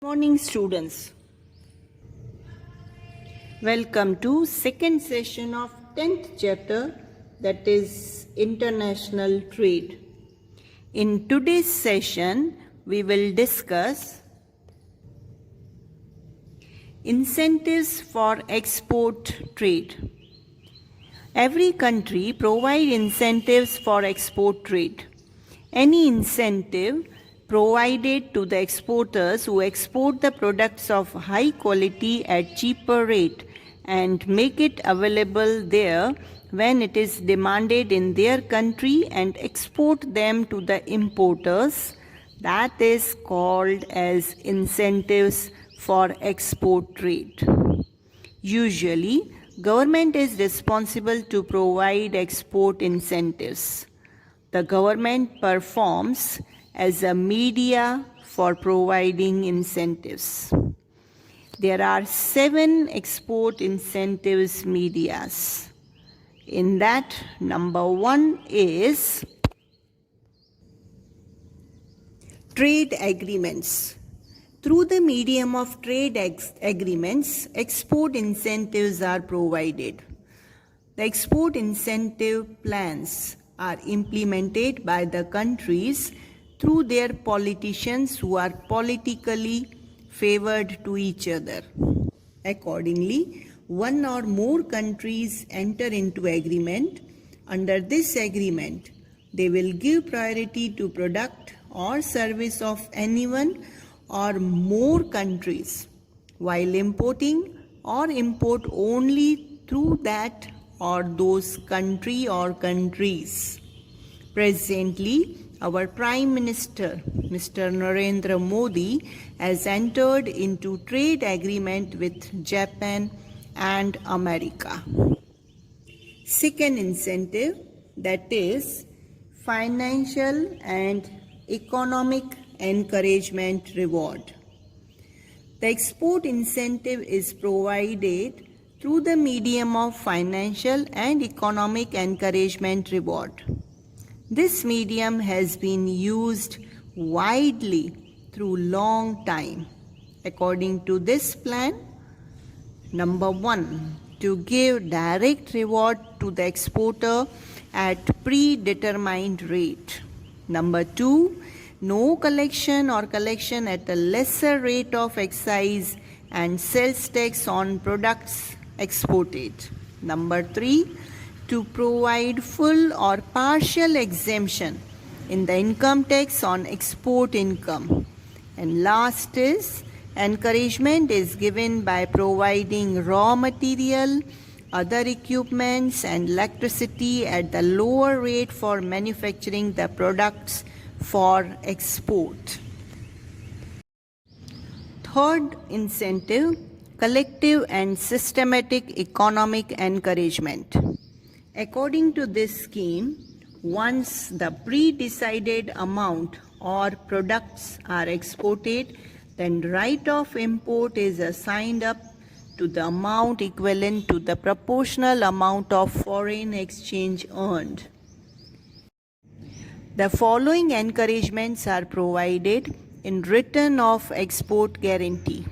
Morning students, welcome to second session of 10th chapter, that is international trade. In today's session we will discuss incentives for export trade. Every country provides incentives for export trade. Any incentive provided to the exporters who export the products of high quality at cheaper rate and make it available there when it is demanded in their country and export them to the importers, that is called as incentives for export trade. Usually, government is responsible to provide export incentives. The government performs as a media for providing incentives. There are 7 export incentives medias. In that, number 1 is trade agreements. Through the medium of trade agreements, export incentives are provided. The export incentive plans are implemented by the countries through their politicians who are politically favored to each other. Accordingly, one or more countries enter into agreement. Under this agreement, they will give priority to product or service of anyone or more countries, while importing or import only through that or those country or countries. Presently, our Prime Minister, Mr. Narendra Modi, has entered into trade agreement with Japan and America. Second incentive, that is financial and economic encouragement reward. The export incentive is provided through the medium of financial and economic encouragement reward. This medium has been used widely through long time. According to this plan, number 1, to give direct reward to the exporter at predetermined rate. Number 2, no collection or collection at a lesser rate of excise and sales tax on products exported. Number 3, to provide full or partial exemption in the income tax on export income. And last is encouragement is given by providing raw material, other equipments and electricity at the lower rate for manufacturing the products for export. Third incentive, collective and systematic economic encouragement. According to this scheme, once the pre-decided amount or products are exported, then right of import is assigned up to the amount equivalent to the proportional amount of foreign exchange earned. The following encouragements are provided in return of export guarantee.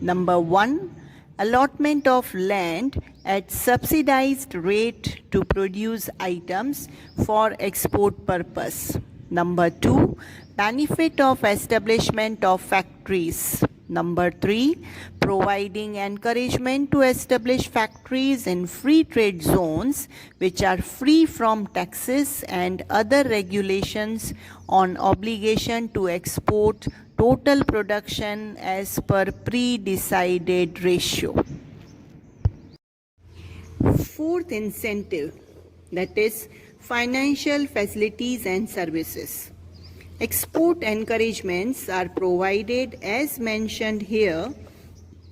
Number 1, allotment of land at subsidized rate to produce items for export purpose. Number 2, benefit of establishment of factories. Number 3, providing encouragement to establish factories in free trade zones which are free from taxes and other regulations on obligation to export total production as per pre-decided ratio. Fourth incentive, that is financial facilities and services. Export encouragements are provided as mentioned here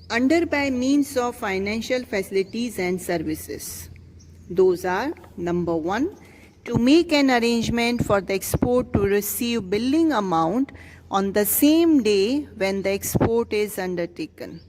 under by means of financial facilities and services. Those are, number 1, to make an arrangement for the export to receive billing amount on the same day when the export is undertaken.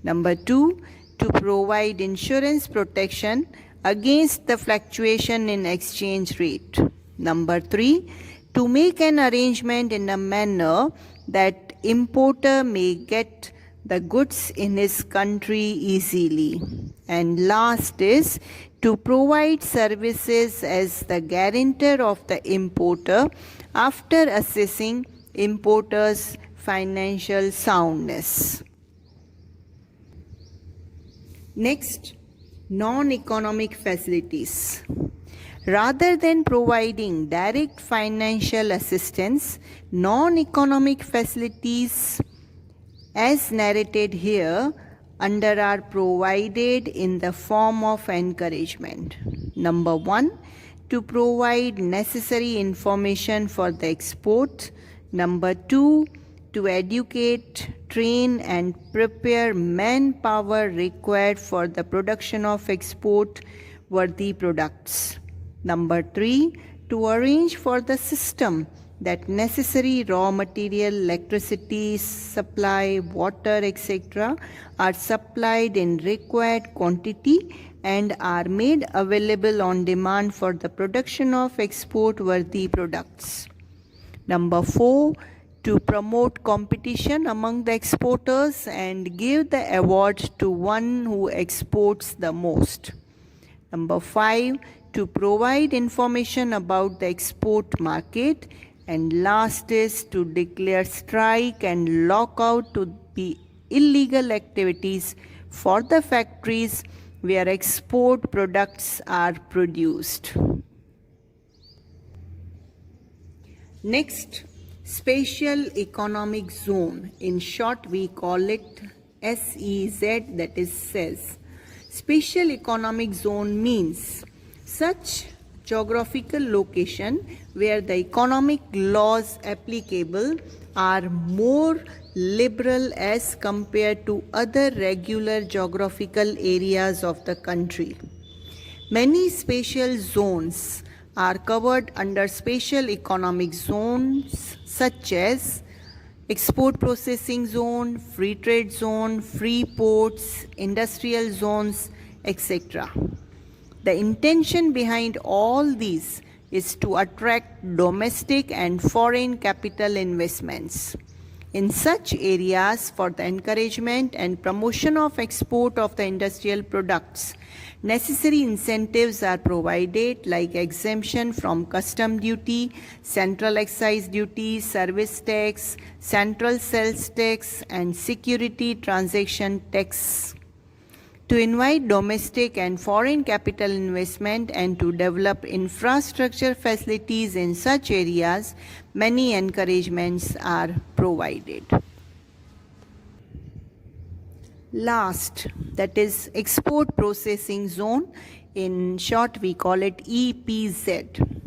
Number 2, to provide insurance protection against the fluctuation in exchange rate. Number 3, to make an arrangement in a manner that importer may get the goods in his country easily. And last is to provide services as the guarantor of the importer after assessing importer's financial soundness. Next, non-economic facilities. Rather than providing direct financial assistance, non-economic facilities as narrated here under are provided in the form of encouragement. Number 1, to provide necessary information for the export. Number 2, to educate, train and prepare manpower required for the production of export-worthy products. Number 3, to arrange for the system that necessary raw material, electricity supply, water, etc. are supplied in required quantity and are made available on demand for the production of export-worthy products. Number 4, to promote competition among the exporters and give the award to one who exports the most. Number 5, to provide information about the export market. And last is to declare strike and lockout to the illegal activities for the factories where export products are produced. Next, Special Economic Zone. In short, we call it SEZ, that is SEZ. Special Economic Zone means such geographical location where the economic laws applicable are more liberal as compared to other regular geographical areas of the country. Many special zones are covered under special economic zones such as export processing zone, free trade zone, free ports, industrial zones, etc. The intention behind all these is to attract domestic and foreign capital investments in such areas for the encouragement and promotion of export of the industrial products. Necessary incentives are provided like exemption from custom duty, central excise duty, service tax, central sales tax and security transaction tax to invite domestic and foreign capital investment and to develop infrastructure facilities in such areas. Many encouragements are provided. Last, that is export processing zone. In short, we call it EPZ.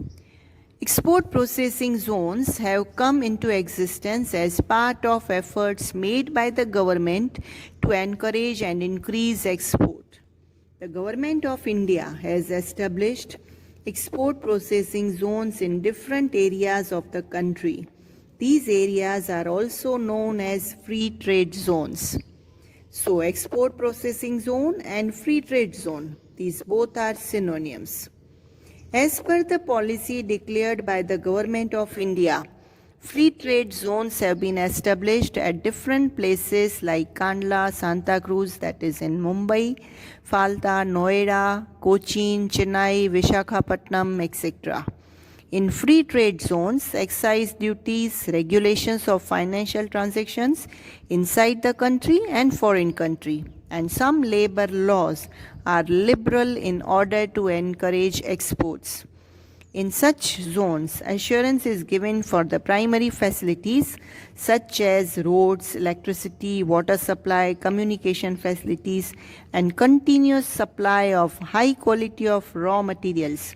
Export processing zones have come into existence as part of efforts made by the government to encourage and increase export. The Government of India has established export processing zones in different areas of the country. These areas are also known as free trade zones. So, export processing zone and free trade zone, these both are synonyms. As per the policy declared by the Government of India, free trade zones have been established at different places like Kandla, Santa Cruz, that is in Mumbai, Falta, Noida, Cochin, Chennai, Vishakhapatnam, etc. In free trade zones, excise duties, regulations of financial transactions inside the country and foreign country, and some labor laws are liberal in order to encourage exports. In such zones, assurance is given for the primary facilities such as roads, electricity, water supply, communication facilities, and continuous supply of high quality of raw materials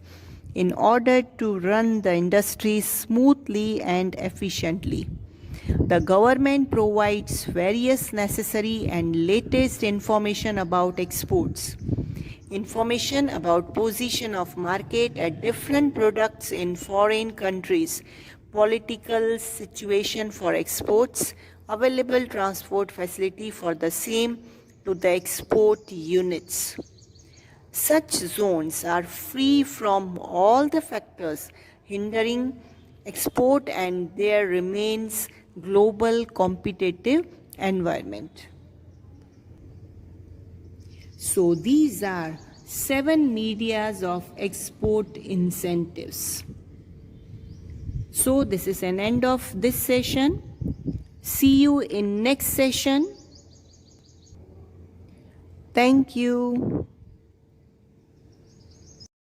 in order to run the industry smoothly and efficiently. The government provides various necessary and latest information about exports, information about position of market at different products in foreign countries, political situation for exports, available transport facility for the same to the export units. Such zones are free from all the factors hindering export and there remains global competitive environment. So these are 7 medias of export incentives. So this is an end of this session. See you in next session. Thank you.